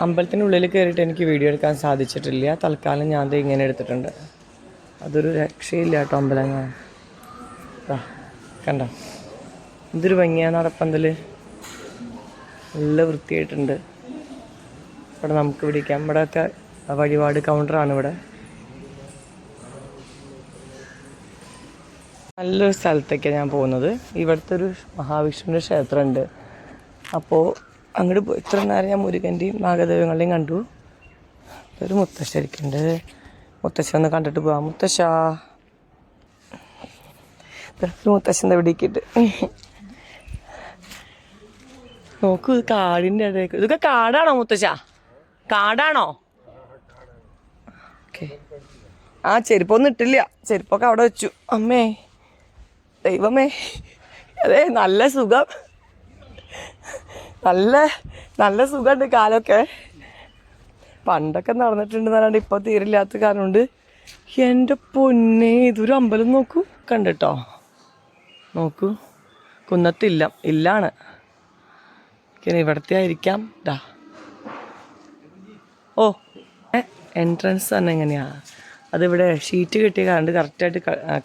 അമ്പലത്തിനുള്ളിൽ കയറിയിട്ട് എനിക്ക് വീഡിയോ എടുക്കാൻ സാധിച്ചിട്ടില്ല. തൽക്കാലം ഞാൻ അത് ഇങ്ങനെ എടുത്തിട്ടുണ്ട്. അതൊരു രക്ഷയില്ല കേട്ടോ അമ്പലം. കണ്ട എന്തൊരു ഭംഗിയാണ് നടപ്പന്തൽ, നല്ല വൃത്തിയായിട്ടുണ്ട്. ഇവിടെ നമുക്ക് പിടിക്കാം. ഇവിടെയൊക്കെ വഴിപാട് കൗണ്ടറാണ്. ഇവിടെ നല്ലൊരു സ്ഥലത്തേക്കാണ് ഞാൻ പോകുന്നത്. ഇവിടുത്തെ ഒരു മഹാവിഷ്ണുവിൻ്റെ ക്ഷേത്രമുണ്ട്. അപ്പോൾ അങ്ങോട്ട് പോയി ഇത്ര നേരം ഞാൻ മുരുകൻ്റെയും നാഗദേവങ്ങളുടെയും കണ്ടു. ഒരു മുത്തശ്ശരിക്കുണ്ട്. മുത്തശ്ശ ഒന്ന് കണ്ടിട്ട് പോവാം. മുത്തശ്ശൻ്റെ എവിടേക്കിട്ട് നോക്കൂ, ഇത് കാടിൻ്റെ ഇടയ്ക്ക്. ഇതൊക്കെ കാടാണോ മുത്തശ്ശ? കാടാണോ? ഓക്കെ. ആ ചെരുപ്പൊന്നും ഇട്ടില്ല, ചെരുപ്പൊക്കെ അവിടെ വെച്ചു. അമ്മേ ദൈവമേ, അതെ നല്ല സുഖം, നല്ല സുഖമുണ്ട് കാലൊക്കെ. പണ്ടൊക്കെ നടന്നിട്ടുണ്ടെന്നല്ലാണ്ട് ഇപ്പോൾ തീരില്ലാത്ത കാരണമുണ്ട്. എൻ്റെ പൊന്നെ, ഇതൊരു അമ്പലം നോക്കൂ, കണ്ടിട്ടോ നോക്കൂ. കുന്നത്തില്ല, ഇല്ലാണ്. ഇവിടത്തെ ആയിരിക്കാം. ഓ എൻട്രൻസ് തന്നെ എങ്ങനെയാ? അതിവിടെ ഷീറ്റ് കിട്ടിയ കാരണം കറക്റ്റായിട്ട്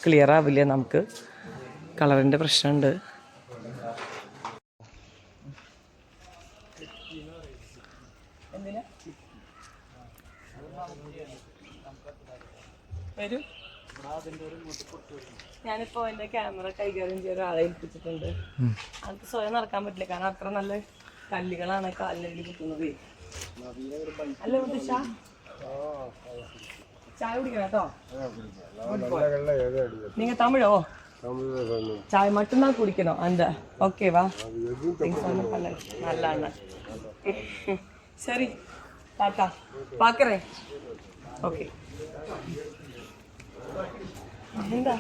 ക്ലിയർ ആവില്ല, നമുക്ക് കളറിൻ്റെ പ്രശ്നമുണ്ട്. വരും. ഞാനിപ്പോൾ എൻ്റെ ക്യാമറ കൈകാര്യം ചെയ്ത ഒരാളെ ഏൽപ്പിച്ചിട്ടുണ്ട്. അത് സ്വയം നടക്കാൻ പറ്റില്ല, കാരണം അത്ര നല്ല കല്ലുകളാണ് കാലിലേക്ക് കുത്തുന്നത്. അല്ല മുത്തശ്ശ, ചായ കുടിക്കണം കേട്ടോ. நீங்க தமிழோ? சாய் மட்டும்தான் குடிக்கணும் அந்த. ஓகேவா? நல்ல அண்ணன். சரி டாட்டா, பார்க்குறேன். ஓகே. എന്താ